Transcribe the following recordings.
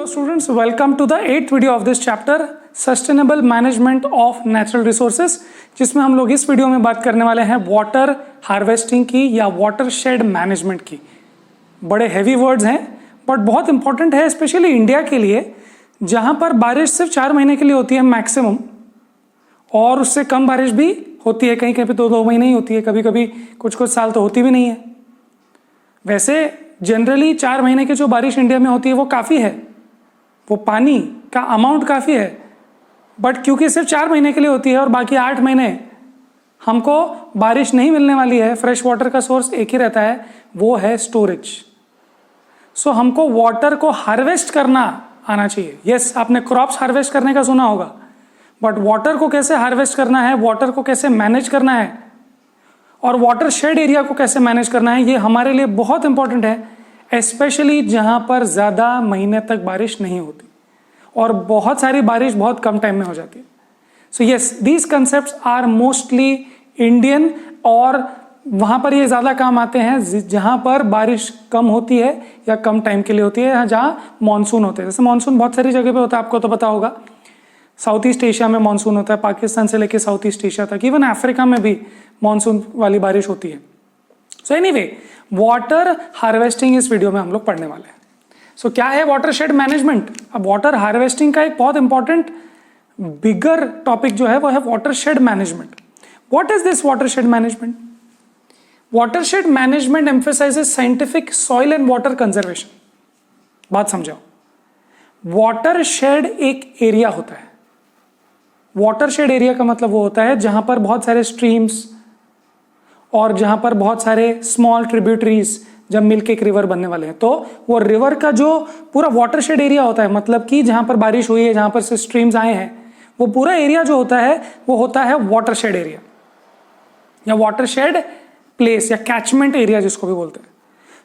students, welcome to the 8th video of this chapter Sustainable Management of Natural Resources, जिसमें हम लोग इस video में बात करने वाले हैं वाटर हार्वेस्टिंग की या वाटर शेड मैनेजमेंट की। बड़े हैवी वर्ड्स हैं बट बहुत इंपॉर्टेंट है, स्पेशली इंडिया के लिए जहां पर बारिश सिर्फ 4 महीने के लिए होती है मैक्सिमम, और उससे कम बारिश भी होती है, कहीं कहीं पे 2 महीने ही होती है, कभी कभी कुछ साल तो होती भी नहीं है। वैसे जनरली 4 महीने की जो बारिश इंडिया में होती है वो काफ़ी है, वो पानी का अमाउंट काफ़ी है, बट क्योंकि सिर्फ 4 महीने के लिए होती है और बाकी 8 महीने हमको बारिश नहीं मिलने वाली है, फ्रेश वाटर का सोर्स एक ही रहता है, वो है स्टोरेज। सो हमको वाटर को हार्वेस्ट करना आना चाहिए। यस, आपने क्रॉप्स हार्वेस्ट करने का सुना होगा, बट वाटर को कैसे हार्वेस्ट करना है, वाटर को कैसे मैनेज करना है और वाटर शेड एरिया को कैसे मैनेज करना है, ये हमारे लिए बहुत इंपॉर्टेंट है, स्पेशली जहां पर ज़्यादा महीने तक बारिश नहीं होती और बहुत सारी बारिश बहुत कम टाइम में हो जाती है। So yes, these concepts are mostly Indian, और वहाँ पर ये ज़्यादा काम आते हैं जहाँ पर बारिश कम होती है या कम टाइम के लिए होती है, जहाँ मानसून होते हैं। जैसे मानसून बहुत सारी जगह पे होता है, आपको तो पता होगा, साउथ ईस्ट एशिया में मानसून होता है, पाकिस्तान से लेकर साउथ ईस्ट एशिया तक, इवन अफ्रीका में भी मानसून वाली बारिश होती है। सो एनीवे, वाटर हार्वेस्टिंग इस वीडियो में हम लोग पढ़ने वाले हैं। सो क्या है वाटर शेड मैनेजमेंट? अब वाटर हार्वेस्टिंग का एक बहुत इंपॉर्टेंट बिगर टॉपिक जो है वो है water shade management. What is this water shade management? Water shade management emphasises scientific soil and water conservation. बात समझाओ, वाटर शेड एक एरिया होता है। वाटर शेड एरिया का मतलब वो होता है जहां पर बहुत सारे स्ट्रीम्स और जहां पर बहुत सारे स्मॉल ट्रिब्यूटरीज जब मिलके एक रिवर बनने वाले हैं, तो वो रिवर का जो पूरा वाटर शेड एरिया होता है, मतलब कि जहां पर बारिश हुई है, जहां पर से स्ट्रीम्स आए हैं, वो पूरा एरिया जो होता है वो होता है वाटर शेड एरिया या वाटर शेड प्लेस या कैचमेंट एरिया जिसको भी बोलते हैं।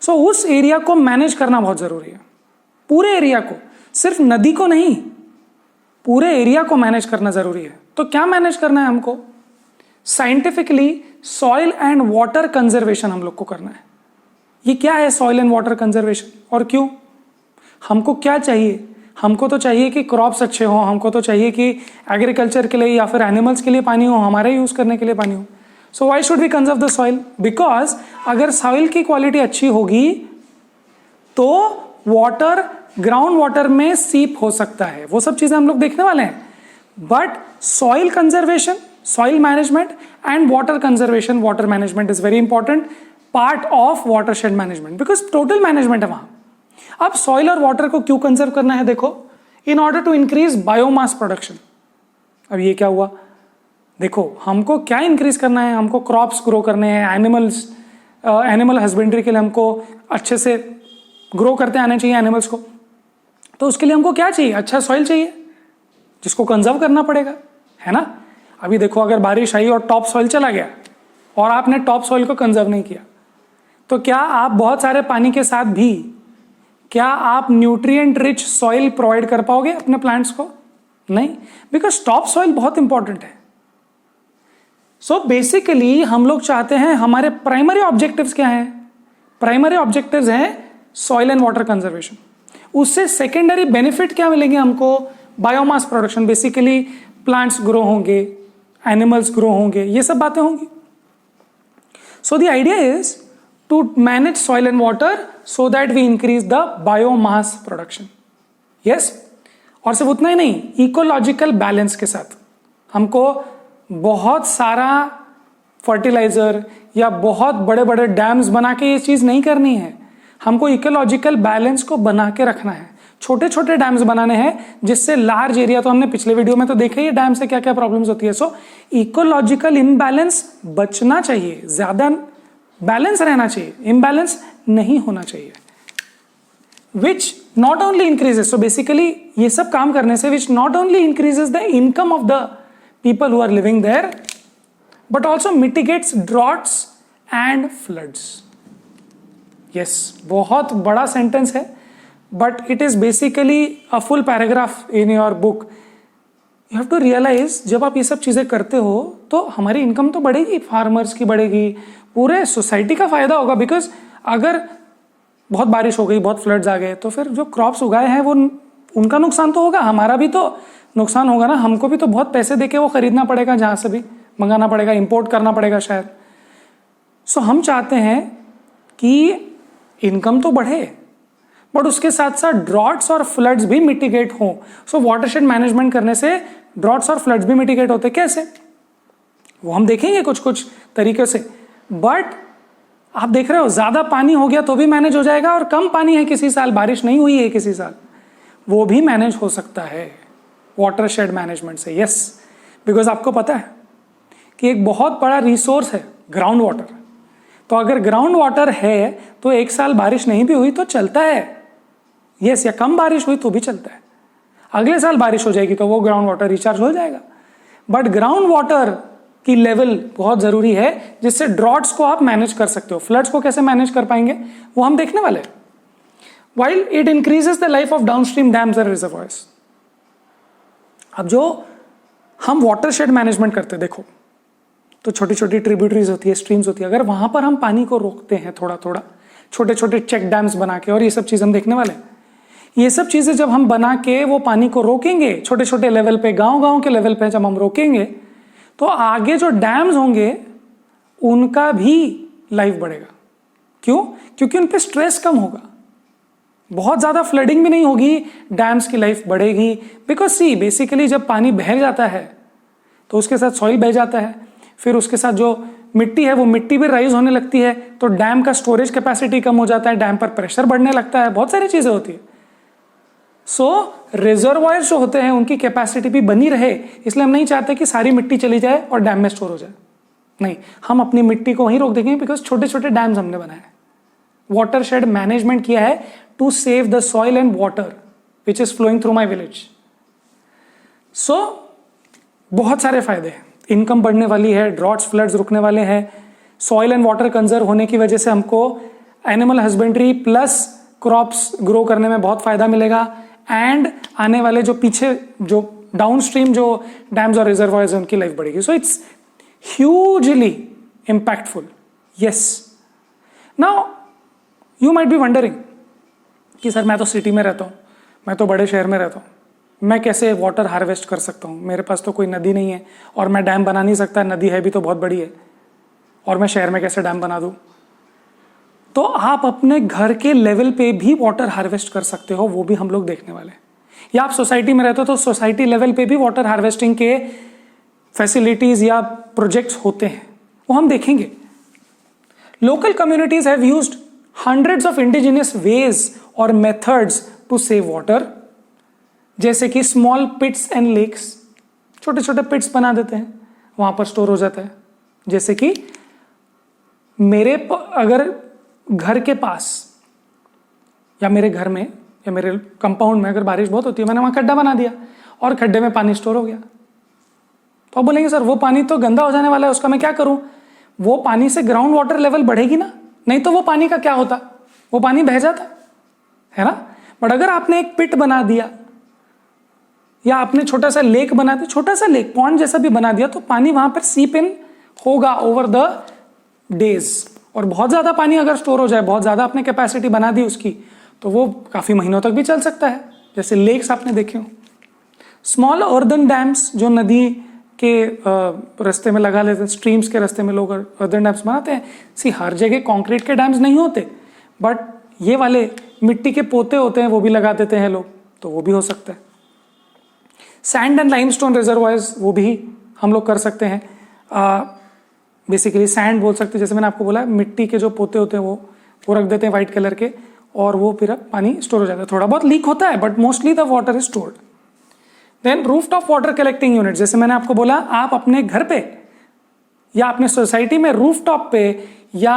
सो उस एरिया को मैनेज करना बहुत जरूरी है, पूरे एरिया को, सिर्फ नदी को नहीं, पूरे एरिया को मैनेज करना जरूरी है। तो क्या मैनेज करना है हमको? Scientifically soil and water conservation हम लोग को करना है। ये क्या है सॉइल एंड वाटर कंजर्वेशन और क्यों? हमको क्या चाहिए? हमको तो चाहिए कि क्रॉप्स अच्छे हों, हमको तो चाहिए कि एग्रीकल्चर के लिए या फिर एनिमल्स के लिए पानी हो, हमारे यूज करने के लिए पानी हो। So why should we conserve the soil? Because अगर सॉइल की क्वालिटी अच्छी होगी तो वाटर ग्राउंड वाटर में सीप हो सकता है, वो सब चीजें हम लोग देखने वाले हैं। But soil conservation, soil management and water conservation, water management is very important part of water shade management, because total management है वहां। अब सॉइल और वाटर को क्यों कंजर्व करना है? देखो, in order to increase biomass production. अब ये क्या हुआ? देखो, हमको क्या इंक्रीज करना है? हमको क्रॉप्स ग्रो करने हैं, एनिमल हस्बेंड्री के लिए हमको अच्छे से ग्रो करते आने चाहिए एनिमल्स को। तो उसके लिए हमको क्या चाहिए? अच्छा सॉइल चाहिए, जिसको कंजर्व करना पड़ेगा, है ना। अभी देखो, अगर बारिश आई और टॉप सॉइल चला गया और आपने टॉप सॉइल को कंजर्व नहीं किया, तो क्या आप बहुत सारे पानी के साथ भी क्या आप न्यूट्रिएंट रिच सॉइल प्रोवाइड कर पाओगे अपने प्लांट्स को? नहीं, बिकॉज टॉप सॉइल बहुत इंपॉर्टेंट है। सो बेसिकली हम लोग चाहते हैं, हमारे प्राइमरी ऑब्जेक्टिव्स क्या हैं? प्राइमरी ऑब्जेक्टिव्स हैं सॉइल एंड वाटर कंजर्वेशन। उससे सेकेंडरी बेनिफिट क्या मिलेंगे हमको? Biomass production, basically plants grow होंगे, एनिमल्स ग्रो होंगे, ये सब बातें होंगी। So the idea is to manage soil and water so that we increase the biomass production. Yes, और सिर्फ उतना ही नहीं, इकोलॉजिकल बैलेंस के साथ हमको बहुत सारा फर्टिलाइजर या बहुत बड़े बड़े डैम्स बना के ये चीज नहीं करनी है। हमको इकोलॉजिकल बैलेंस को बना के रखना है। छोटे छोटे डैम्स बनाने हैं जिससे लार्ज एरिया, तो हमने पिछले वीडियो में तो देखा ही डैम से क्या क्या प्रॉब्लम्स होती है। सो इकोलॉजिकल इम्बैलेंस बचना चाहिए, ज्यादा बैलेंस रहना चाहिए, इम्बैलेंस नहीं होना चाहिए, which not only increases, so basically ये सब काम करने से which not only increases the income of the people who are living there but also mitigates droughts and floods. Yes, बहुत बड़ा सेंटेंस है, but it is basically a full paragraph in your book. You have to realise, जब आप ये सब चीजें करते हो तो हमारी इनकम तो बढ़ेगी, फार्मर्स की बढ़ेगी, पूरे सोसाइटी का फायदा होगा। बिकॉज अगर बहुत बारिश हो गई, बहुत फ्लड्स आ गए, तो फिर जो क्रॉप्स उगाए हैं वो उनका नुकसान तो होगा, हमारा भी तो नुकसान होगा ना, हमको भी तो बहुत पैसे देके वो खरीदना पड़ेगा, जहाँ से भी मंगाना पड़ेगा, इंपोर्ट करना पड़ेगा शायद। सो हम चाहते हैं कि इनकम तो बढ़े, बट उसके साथ साथ ड्रॉट्स और फ्लड्स भी मिटिगेट हों। सो वाटरशेड मैनेजमेंट करने से ड्रॉट्स और फ्लड्स भी मिटिगेट होते। कैसे, वो हम देखेंगे कुछ कुछ तरीके से। बट आप देख रहे हो ज़्यादा पानी हो गया तो भी मैनेज हो जाएगा, और कम पानी है किसी साल, बारिश नहीं हुई है किसी साल, वो भी मैनेज हो सकता है वाटरशेड मैनेजमेंट से। यस, बिकॉज आपको पता है कि एक बहुत बड़ा रिसोर्स है ग्राउंड वाटर। तो अगर ग्राउंड वाटर है तो एक साल बारिश नहीं भी हुई तो चलता है, यस, या कम बारिश हुई तो भी चलता है। अगले साल बारिश हो जाएगी तो वो ग्राउंड वाटर रिचार्ज हो जाएगा। बट ग्राउंड वाटर की लेवल बहुत जरूरी है, जिससे ड्रॉट्स को आप मैनेज कर सकते हो। फ्लड्स को कैसे मैनेज कर पाएंगे वो हम देखने वाले हैं। While it increases the life of downstream dams and reservoirs. अब जो हम वाटरशेड मैनेजमेंट करते हैं, देखो, तो छोटी छोटी ट्रिब्यूटरीज होती है, स्ट्रीम्स होती है, अगर वहां पर हम पानी को रोकते हैं थोड़ा थोड़ा, छोटे छोटे चेक डैम्स बना के, और ये सब चीज हम देखने वाले हैं। ये सब चीजें जब हम बना के वो पानी को रोकेंगे छोटे छोटे लेवल पे, गांव गांव के लेवल पे जब हम रोकेंगे, तो आगे जो डैम्स होंगे उनका भी लाइफ बढ़ेगा। क्यों? क्योंकि उन पे स्ट्रेस कम होगा, बहुत ज्यादा फ्लडिंग भी नहीं होगी, डैम्स की लाइफ बढ़ेगी। बिकॉज सी, बेसिकली जब पानी बह जाता है तो उसके साथ सॉइल बह जाता है, फिर उसके साथ जो मिट्टी है वो मिट्टी भी राइज होने लगती है, तो डैम का स्टोरेज कैपेसिटी कम हो जाता है, डैम पर प्रेशर बढ़ने लगता है, बहुत सारी चीजें होती है। सो रिजर्वायर जो होते हैं उनकी कैपेसिटी भी बनी रहे, इसलिए हम नहीं चाहते कि सारी मिट्टी चली जाए और डैम में स्टोर हो जाए। नहीं, हम अपनी मिट्टी को वहीं रोक देंगे, बिकॉज छोटे छोटे डैम्स हमने बनाए हैं। वाटरशेड मैनेजमेंट किया है to save the soil and water which is flowing through my village. So बहुत सारे फायदे हैं, इनकम बढ़ने वाली है, ड्रॉट्स फ्लड्स रुकने वाले हैं, सॉइल एंड वाटर कंजर्व होने की वजह से हमको animal husbandry plus crops grow करने में बहुत फायदा मिलेगा, एंड आने वाले जो पीछे जो डाउनस्ट्रीम जो डैम्स और रिजर्वॉयर्स हैं उनकी लाइफ बढ़ेगी। So it's hugely impactful. Yes, now you might be wondering कि सर मैं तो सिटी में रहता हूँ, मैं तो बड़े शहर में रहता हूँ, मैं कैसे वाटर हार्वेस्ट कर सकता हूँ? मेरे पास तो कोई नदी नहीं है और मैं डैम बना नहीं सकता, नदी है भी तो बहुत बड़ी है, और मैं शहर में कैसे डैम बना दूँ? तो आप अपने घर के लेवल पे भी वाटर हार्वेस्ट कर सकते हो, वो भी हम लोग देखने वाले हैं। या आप सोसाइटी में रहते हो तो सोसाइटी लेवल पे भी वाटर हार्वेस्टिंग के फैसिलिटीज या प्रोजेक्ट्स होते हैं, वो हम देखेंगे। Local communities have used hundreds of indigenous ways or methods to save water, जैसे कि स्मॉल पिट्स एंड लेक्स, छोटे छोटे पिट्स बना देते हैं, वहां पर स्टोर हो जाता है। जैसे कि मेरे अगर घर के पास या मेरे घर में या मेरे कंपाउंड में अगर बारिश बहुत होती है, मैंने वहां खड्डा बना दिया और खड्डे में पानी स्टोर हो गया, तो आप बोलेंगे सर वो पानी तो गंदा हो जाने वाला है, उसका मैं क्या करूं? वो पानी से ग्राउंड वाटर लेवल बढ़ेगी ना, नहीं तो वो पानी का क्या होता, वो पानी बह जाता है ना। बट अगर आपने एक पिट बना दिया या आपने छोटा सा लेक बना दिया, छोटा सा लेक पॉन्ड जैसा भी बना दिया, तो पानी वहां पर सीप इन होगा ओवर द डेज। और बहुत ज्यादा पानी अगर स्टोर हो जाए, बहुत ज्यादा आपने कैपेसिटी बना दी उसकी, तो वो काफी महीनों तक भी चल सकता है। जैसे लेक्स आपने देखे हो, स्मॉल अर्दन डैम्स जो नदी के रास्ते में लगा लेते हैं, स्ट्रीम्स के रास्ते में लोग अर्दन डैम्स बनाते हैं। सी, हर जगह कंक्रीट के डैम्स नहीं होते, बट ये वाले मिट्टी के पोते होते हैं, वो भी लगा देते हैं लोग, तो वो भी हो सकता है। सैंड एंड लाइमस्टोन रिजर्वॉयर्स, वो भी हम लोग कर सकते हैं। बेसिकली सैंड बोल सकते हैं, जैसे मैंने आपको बोला, मिट्टी के जो पोते होते हैं वो रख देते हैं वाइट कलर के, और वो फिर पानी स्टोर हो जाता है। थोड़ा बहुत लीक होता है, but mostly the water is stored. Then rooftop water collecting unit, जैसे मैंने आपको बोला, आप अपने घर पे या अपने सोसाइटी में रूफटॉप पे, या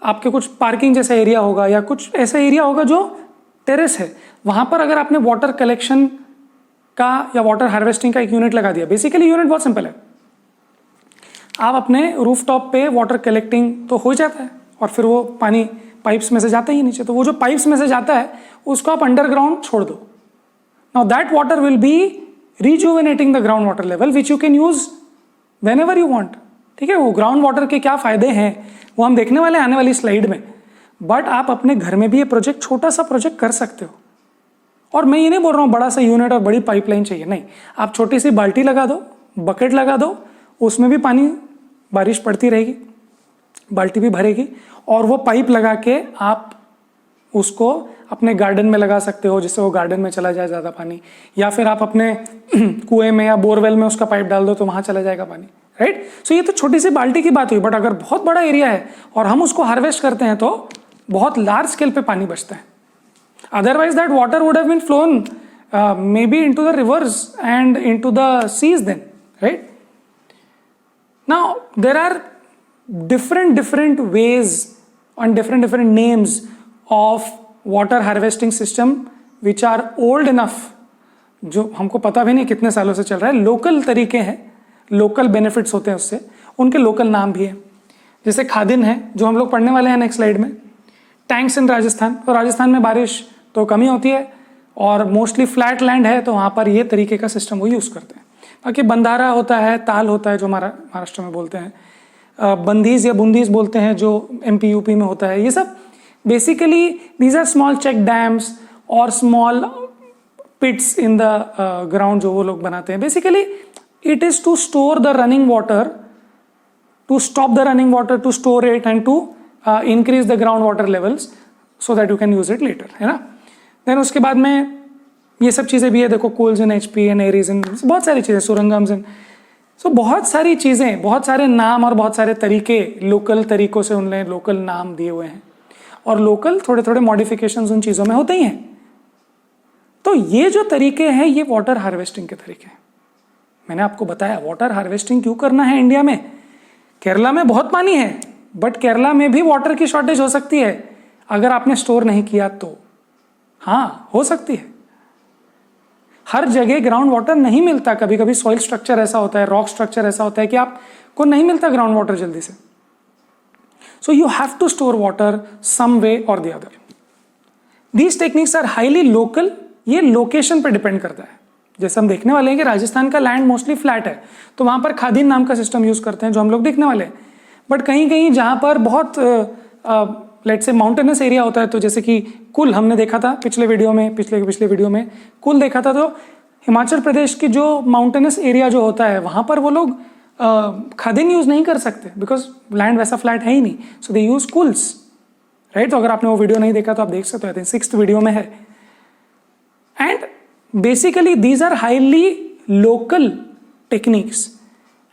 आपके कुछ पार्किंग जैसा एरिया होगा या कुछ ऐसा एरिया होगा जो टेरेस है, वहां पर अगर आपने वाटर कलेक्शन का या वाटर हार्वेस्टिंग का एक यूनिट लगा दिया। बेसिकली यूनिट बहुत सिंपल है, आप अपने रूफटॉप पे वाटर कलेक्टिंग तो हो जाता है, और फिर वो पानी पाइप्स में से जाता ही नीचे, तो वो जो पाइप्स में से जाता है उसको आप अंडरग्राउंड छोड़ दो। Now that water will be rejuvenating the ground water level which you can use whenever you want। ठीक है, वो ग्राउंड वाटर के क्या फायदे हैं वो हम देखने वाले आने वाली स्लाइड में। बट आप अपने घर में भी ये प्रोजेक्ट, छोटा सा प्रोजेक्ट कर सकते हो, और मैं ये नहीं बोल रहा हूँ बड़ा सा यूनिट और बड़ी पाइपलाइन चाहिए, नहीं, आप छोटी सी बाल्टी लगा दो, बकेट लगा दो, उसमें भी पानी, बारिश पड़ती रहेगी, बाल्टी भी भरेगी, और वो पाइप लगा के आप उसको अपने गार्डन में लगा सकते हो जिससे वो गार्डन में चला जाए ज़्यादा पानी, या फिर आप अपने कुएं में या बोरवेल में उसका पाइप डाल दो तो वहाँ चला जाएगा पानी, राइट। सो ये तो छोटी सी बाल्टी की बात हुई, बट अगर बहुत बड़ा एरिया है और हम उसको हार्वेस्ट करते हैं तो बहुत लार्ज स्केल पे पानी बचता है। Otherwise that water would have been flown maybe into the rivers and into the seas then, right? Now there are different ways and different names of water harvesting system which are old enough, जो हमको पता भी नहीं कितने सालों से चल रहा है। लोकल तरीके हैं, लोकल बेनिफिट्स होते हैं उससे, उनके लोकल नाम भी है। जैसे खादिन है जो हम लोग पढ़ने वाले हैं नेक्स्ट स्लाइड में। टैंक्स इन राजस्थान, तो राजस्थान में बारिश तो कमी होती है और मोस्टली फ्लैट लैंड है, तो वहाँ पर ये तरीके का सिस्टम वो यूज़ करते हैं। बाकी बंधारा होता है, ताल होता है जो महाराष्ट्र में बोलते हैं, बंदीज या बुंदीज बोलते हैं जो MP UP में होता है। ये सब basically these are small check dams और small pits in the ground जो वो लोग बनाते हैं। Basically it is to store the running water, to stop the running water, to store it and to increase the ground water levels so that you can use it later, है ना। Then उसके बाद में ये सब चीज़ें भी है, देखो kuhls in HP and eris in, बहुत सारी चीज़ें, सुरंगम्स इन, सो बहुत सारी चीज़ें, बहुत सारे नाम और बहुत सारे तरीके, लोकल तरीकों से उन्होंने लोकल नाम दिए हुए हैं और लोकल थोड़े थोड़े मॉडिफिकेशंस उन चीज़ों में होते ही हैं। तो ये जो तरीके हैं ये वाटर हार्वेस्टिंग के तरीके हैं। मैंने आपको बताया वाटर हार्वेस्टिंग क्यों करना है इंडिया में। केरला में बहुत पानी है, बट केरला में भी वाटर की शॉर्टेज हो सकती है अगर आपने स्टोर नहीं किया तो, हाँ हो सकती है। हर जगह ग्राउंड वाटर नहीं मिलता, कभी कभी सॉइल स्ट्रक्चर ऐसा होता है, रॉक स्ट्रक्चर ऐसा होता है कि आपको नहीं मिलता ग्राउंड वाटर जल्दी से। So you have to store water some way और the other. These techniques are highly local, ये लोकेशन पर डिपेंड करता है। जैसे हम देखने वाले हैं कि राजस्थान का लैंड मोस्टली फ्लैट है, तो वहां पर खादीन नाम का सिस्टम यूज करते हैं जो हम लोग देखने वाले हैं। बट कहीं कहीं जहां पर बहुत लेट से माउंटेनस एरिया होता है, तो जैसे कि कुल हमने देखा था पिछले वीडियो में, पिछले वीडियो में कुल देखा था, तो हिमाचल प्रदेश की जो माउंटेनस एरिया जो होता है वहाँ पर वो लोग खादिन यूज़ नहीं कर सकते बिकॉज लैंड वैसा फ्लैट है ही नहीं, सो दे यूज़ कुल्स, राइट। तो अगर आपने वो वीडियो नहीं देखा तो आप देख सकते हो, आई थिंक 6th वीडियो में है। And basically these are highly local techniques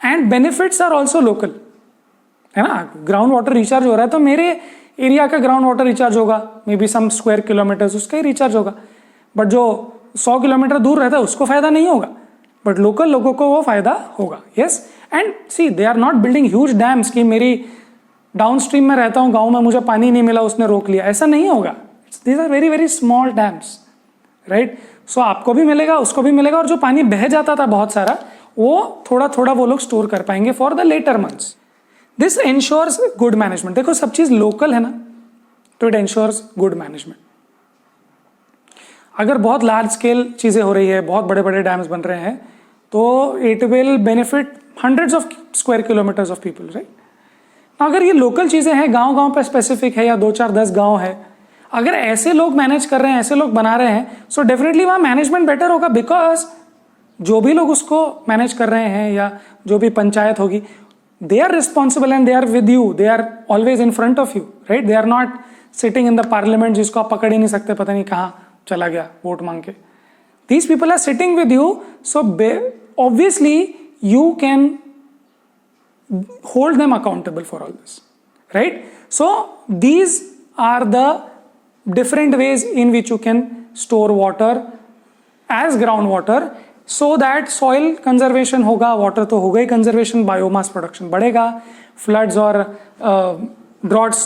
and benefits are also local, है ना। ग्राउंड वाटर रिचार्ज हो रहा है तो मेरे एरिया का ग्राउंड वाटर रिचार्ज होगा, maybe some square kilometres उसका ही रिचार्ज होगा, बट जो 100 किलोमीटर दूर रहता है उसको फायदा नहीं होगा, बट लोकल लोगों को वो फायदा होगा। Yes, and see they are not building huge dams कि मेरी डाउन स्ट्रीम में रहता हूँ, गाँव में मुझे पानी नहीं मिला उसने रोक लिया, ऐसा नहीं होगा। These are very very small dams, right. So आपको भी मिलेगा, उसको भी मिलेगा, और जो पानी बह जाता था बहुत सारा वो थोड़ा थोड़ा वो लोग स्टोर कर पाएंगे for the later months. This ensures good management. देखो सब चीज लोकल है ना, तो इट इंश्योर्स गुड मैनेजमेंट। अगर बहुत लार्ज स्केल चीजें हो रही है, बहुत बड़े बड़े डैम्स बन रहे हैं, तो it will benefit hundreds of square kilometres of people, right. अगर ये लोकल चीजें हैं, गांव गांव पे स्पेसिफिक है या 2-4-10 गांव है, अगर ऐसे लोग मैनेज कर रहे हैं, ऐसे लोग बना रहे हैं, सो डेफिनेटली वहां मैनेजमेंट बेटर होगा, बिकॉज जो भी लोग उसको मैनेज कर रहे हैं या जो भी पंचायत होगी, they are responsible and they are with you, they are always in front of you, right? They are not sitting in the parliament जिसको आप पकड़ ही नहीं सकते, पता नहीं कहाँ चला गया वोट मांग के। These people are sitting with you, so obviously you can hold them accountable for all this, right? So these are the different ways in which you can store water as groundwater, so that soil conservation होगा, water तो होगा ही conservation, biomass production बढ़ेगा, floods और droughts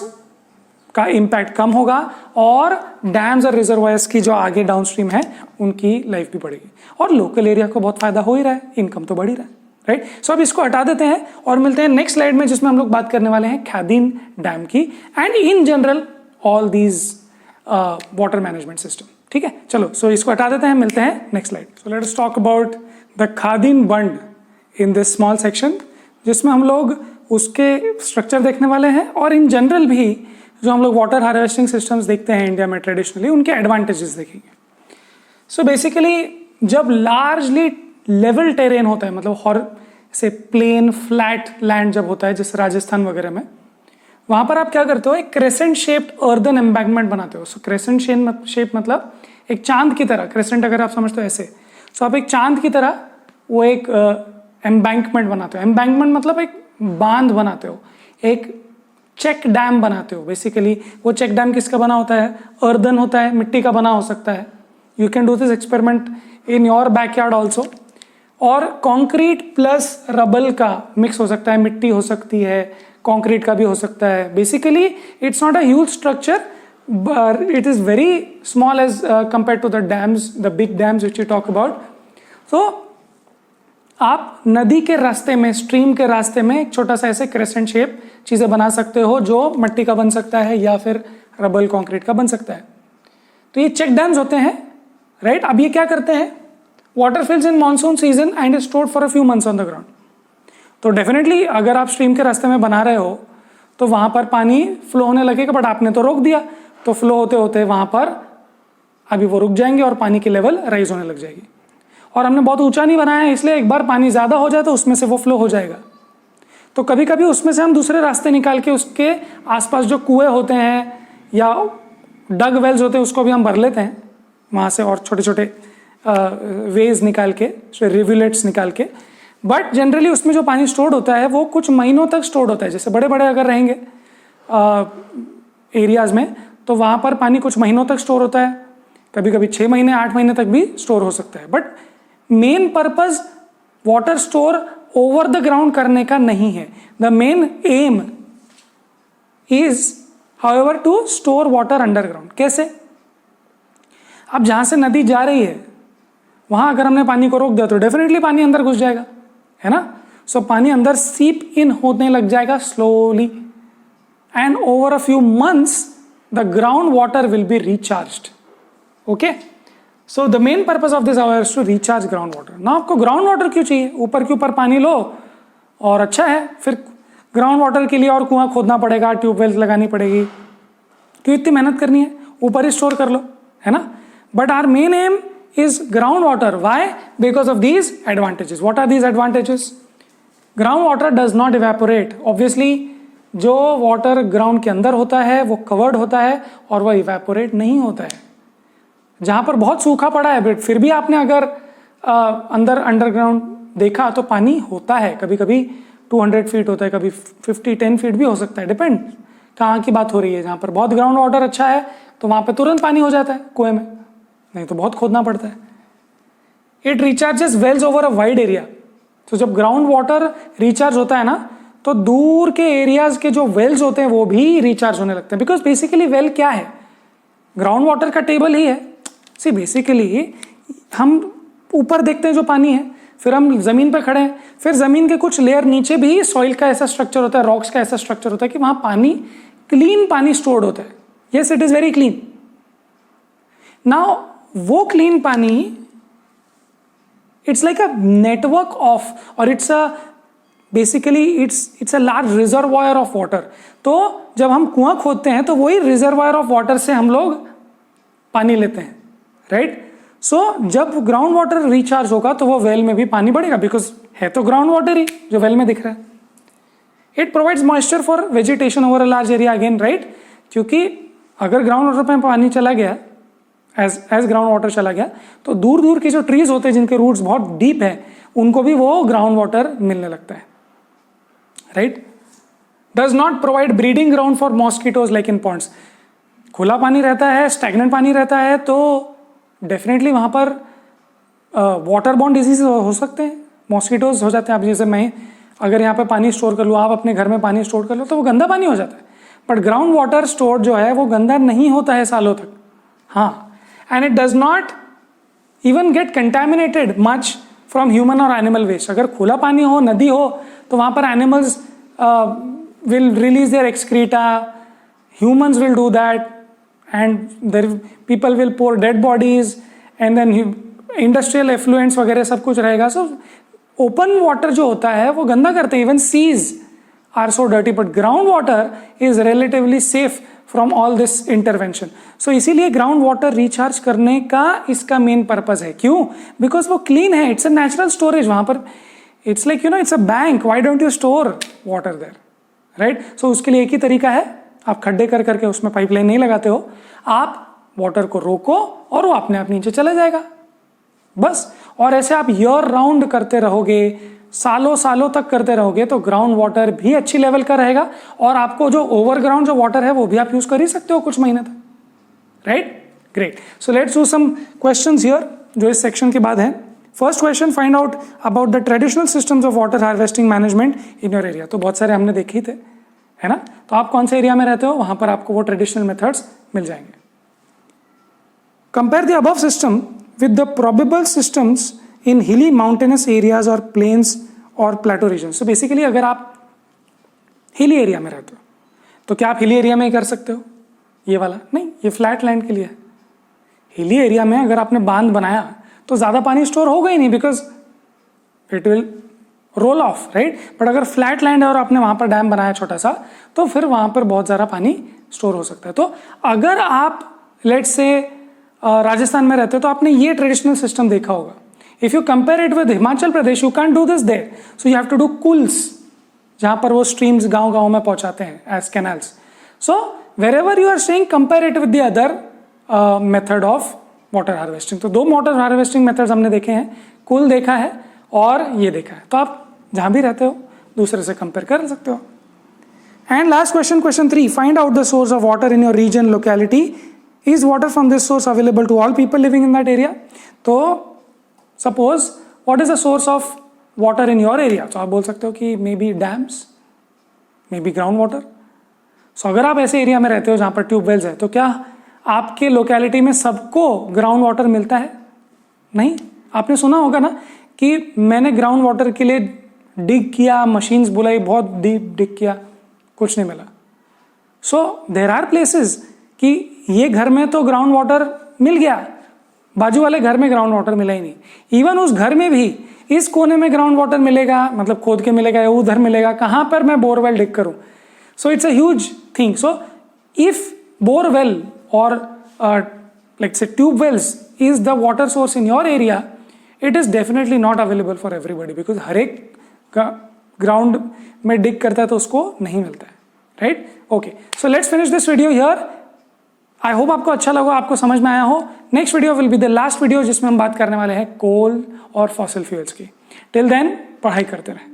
का impact कम होगा, और dams और reservoirs की जो आगे डाउनस्ट्रीम है उनकी लाइफ भी बढ़ेगी, और लोकल एरिया को बहुत फायदा हो ही रहा है, इनकम तो बढ़ ही रहा है, राइट। सो अब इसको हटा देते हैं और मिलते हैं नेक्स्ट स्लाइड में, जिसमें हम लोग बात करने वाले हैं खादिन डैम की and in general all these water management system. ठीक है, चलो सो इसको हटा देते हैं, मिलते हैं next slide. So let us talk about the khadin bund in this small section, जिसमें हम लोग उसके स्ट्रक्चर देखने वाले हैं और इन जनरल भी जो हम लोग वाटर हार्वेस्टिंग सिस्टम्स देखते हैं इंडिया में ट्रेडिशनली, उनके एडवांटेजेस देखेंगे। सो बेसिकली जब लार्जली लेवल टेरेन होता है, मतलब से प्लेन फ्लैट लैंड जब होता है जैसे राजस्थान वगैरह में, वहां पर आप क्या करते हो, एक क्रेसेंट शेप्ड अर्दन एम्बैंकमेंट बनाते हो। सो क्रेसेंट शेप मतलब एक चांद की तरह, क्रेसेंट अगर आप समझते हो ऐसे, सो आप एक चांद की तरह वो एक एम्बैंकमेंट बनाते हो। एम्बैंकमेंट मतलब एक बांध बनाते हो, एक चेक डैम बनाते हो। बेसिकली वो चेक डैम किसका बना होता है, अर्दन होता है, मिट्टी का बना हो सकता है। You can do this experiment in your backyard also. और कंक्रीट प्लस रबल का मिक्स हो सकता है, मिट्टी हो सकती है, कंक्रीट का भी हो सकता है। Basically it's not a huge structure, but it is very small as compared to the dams, the big dams which you talk about. So आप नदी के रास्ते में, स्ट्रीम के रास्ते में एक छोटा सा ऐसे क्रेसेंट शेप चीजें बना सकते हो, जो मिट्टी का बन सकता है या फिर रबल कंक्रीट का बन सकता है। तो ये चेक डैम्स होते हैं, राइट। अब ये क्या करते हैं, water fills in monsoon season and is stored for a few months on the ground. तो डेफिनेटली अगर आप स्ट्रीम के रास्ते में बना रहे हो तो वहां पर पानी फ्लो होने लगेगा, बट आपने तो रोक दिया, तो फ्लो होते होते वहां पर अभी वो रुक जाएंगे और पानी की लेवल राइज होने लग जाएगी। और हमने बहुत ऊंचा नहीं बनाया है, इसलिए एक बार पानी ज्यादा हो जाए तो उसमें से वो फ्लो हो जाएगा। तो कभी कभी उसमें से हम दूसरे रास्ते निकाल के उसके आसपास जो कुएं होते हैं या डग वेल्स होते हैं उसको भी हम भर लेते हैं वहां से, और छोटे छोटे वेज निकाल के, रिवुलेट्स निकाल के। बट जनरली उसमें जो पानी स्टोर्ड होता है वो कुछ महीनों तक स्टोर्ड होता है। जैसे बड़े बड़े अगर रहेंगे एरियाज में तो वहां पर पानी कुछ महीनों तक स्टोर होता है, कभी कभी 6 महीने 8 महीने तक भी स्टोर हो सकता है। But main purpose water store over the ground करने का नहीं है। The main aim is however to store water underground. कैसे, अब जहां से नदी जा रही है वहां अगर हमने पानी को रोक दिया तो डेफिनेटली पानी अंदर घुस जाएगा, है ना। सो पानी अंदर सीप इन होने लग जाएगा slowly, and over a few months the groundwater will be recharged. Okay, so the main purpose of this hour is to recharge groundwater. now आपको groundwater क्यों चाहिए, ऊपर के ऊपर पानी लो और अच्छा है, फिर groundwater के लिए और कुआं खोदना पड़ेगा, ट्यूबवेल्स लगानी पड़ेगी, क्यों इतनी मेहनत करनी है, ऊपर ही स्टोर कर लो, है ना। But our main aim is groundwater. why? because of these advantages. what are these advantages? groundwater does not evaporate. obviously जो वाटर ग्राउंड के अंदर होता है वो कवर्ड होता है और वह इवेपोरेट नहीं होता है। जहां पर बहुत सूखा पड़ा है बट फिर भी आपने अगर अंदर अंडरग्राउंड देखा तो पानी होता है, कभी कभी 200 फीट होता है, कभी 10 फीट भी हो सकता है, डिपेंड कहाँ की बात हो रही है। जहां पर बहुत ग्राउंड वाटर अच्छा है तो वहां पर तुरंत पानी हो जाता है कुएं में, नहीं तो बहुत खोदना पड़ता है। It recharges wells over a wide area. तो जब ग्राउंड वाटर रिचार्ज होता है ना तो दूर के एरियाज के जो वेल्स होते हैं वो भी रिचार्ज होने लगते हैं। बिकॉज बेसिकली वेल क्या है, ग्राउंड वाटर का टेबल ही है। सी बेसिकली हम ऊपर देखते हैं जो पानी है, फिर हम जमीन पर खड़े हैं, फिर जमीन के कुछ लेयर नीचे भी सॉइल का ऐसा स्ट्रक्चर होता है, रॉक्स का ऐसा स्ट्रक्चर होता है कि वहां पानी, क्लीन पानी स्टोर्ड होता है। Yes, it is very clean. Now वो क्लीन पानी it's like a network of, और it's a basically it's a large reservoir of water. तो जब हम कुआं खोदते हैं तो वही रिजर्वायर ऑफ वाटर से हम लोग पानी लेते हैं, राइट। सो जब ग्राउंड वाटर रिचार्ज होगा तो वो वेल में भी पानी बढ़ेगा, बिकॉज है तो ग्राउंड वाटर ही जो वेल में दिख रहा है। It provides moisture for vegetation over a large area again, right. क्योंकि अगर ग्राउंड वाटर में पानी चला गया, एज ग्राउंड वाटर चला गया, तो दूर दूर की जो ट्रीज होते हैं जिनके रूट्स बहुत डीप है उनको भी वो ग्राउंड वाटर मिलने लगता है, right. Does not provide breeding ground for mosquitoes like in ponds. खुला पानी रहता है, स्टैग्नेंट पानी रहता है, तो डेफिनेटली वहां पर वाटर बॉर्न डिजीज हो सकते हैं, मॉस्किटोज हो जाते हैं। अब जैसे मैं अगर यहाँ पे पानी स्टोर कर लूँ, आप अपने घर में पानी स्टोर कर लो तो वो गंदा पानी हो जाता है। बट ग्राउंड वाटर स्टोर जो है वो गंदा नहीं होता है सालों तक, हाँ। And it does not even get contaminated much from human और एनिमल वेस्ट। अगर खुला पानी हो, नदी हो, तो वहां पर animals will release their excreta, humans will do that, and there people will pour dead bodies, and then industrial effluents वगैरह सब कुछ रहेगा। सो ओपन वाटर जो होता है वो गंदा करते हैं, even these are so dirty, but ground water is relatively safe from all this intervention. So इसीलिए ग्राउंड वाटर रिचार्ज करने का इसका मेन पर्पज है. क्यों? बिकॉज वो क्लीन है, इट्स अ नेचुरल स्टोरेज. वहां पर it's like it's a bank. Why don't you store water there, right? So उसके लिए एक ही तरीका है, आप खड्डे कर करके उसमें पाइपलाइन नहीं लगाते हो, आप वाटर को रोको और वो अपने आप नीचे चला जाएगा, बस. और ऐसे आप ईयर राउंड करते रहोगे, सालों सालों तक करते रहोगे, तो ग्राउंड वाटर भी अच्छी लेवल का रहेगा और आपको जो ओवरग्राउंड जो वाटर है वो भी आप यूज कर ही सकते हो कुछ महीने तक, right? Great. So let's do some questions here जो इस सेक्शन के बाद है. First question, find out about the traditional systems of water harvesting management in your area. तो बहुत सारे हमने देखे थे, है ना? तो आप कौन से एरिया में रहते हो वहां पर आपको वो ट्रेडिशनल मेथड्स मिल जाएंगे. Compare the above system with the probable systems in हिली माउंटेनस एरियाज और प्लेन्स और प्लेटो रीजन. सो बेसिकली अगर आप हिली एरिया में रहते हो तो क्या आप हिली एरिया में ही कर सकते हो ये वाला? नहीं, ये फ्लैट लैंड के लिए है. हिली एरिया में अगर आपने बांध बनाया तो ज्यादा पानी स्टोर होगा ही नहीं, because it will roll off, right? But अगर फ्लैट लैंड है और आपने वहां पर डैम बनाया छोटा सा, तो फिर वहां पर बहुत ज्यादा पानी स्टोर हो सकता है. तो अगर आप लेट्स से राजस्थान में रहते हो तो आपने ये ट्रेडिशनल सिस्टम देखा होगा. If you compare it with Himachal Pradesh, you can do this there. So you have to do kuls, जहां पर वो स्ट्रीम्स गांव गांव में पहुंचाते हैं as canals. So wherever you are saying, compare it with the other method of water harvesting. तो 2 water harvesting methods हमने देखे हैं, कूल देखा है और ये देखा है. तो आप जहां भी रहते हो दूसरे से कंपेयर कर सकते हो. And last question, question 3, find out the source of water in your region locality. Is water from this source available to all people living in that area? तो suppose what is the source of water in your area? तो आप बोल सकते हो कि maybe dams, maybe ground water. So अगर आप ऐसे एरिया में रहते हो जहां पर ट्यूबवेल्स है, तो क्या आपके लोकेलिटी में सबको ग्राउंड वाटर मिलता है? नहीं. आपने सुना होगा ना कि मैंने ग्राउंड वाटर के लिए डिग किया, मशीन्स बुलाई, बहुत डीप डिग किया, कुछ नहीं मिला. सो देयर आर प्लेसेस कि ये घर में तो ग्राउंड वाटर मिल गया, बाजू वाले घर में ग्राउंड वाटर मिला ही नहीं. इवन उस घर में भी इस कोने में ग्राउंड वाटर मिलेगा, मतलब खोद के मिलेगा, या उधर मिलेगा, कहां पर मैं बोरवेल डिग करूं? So it's a huge thing. So if borewell or let's say tube wells is the water source in your area, it is definitely not available for everybody, because हर एक ग्राउंड में डिग करता है तो उसको नहीं मिलता है, right? Okay, so let's finish this video here. I hope आपको अच्छा लगा, आपको समझ में आया हो. Next video will be the last video जिसमें हम बात करने वाले हैं कोल और फॉसिल फ्यूल्स की. टिल देन पढ़ाई करते रहें.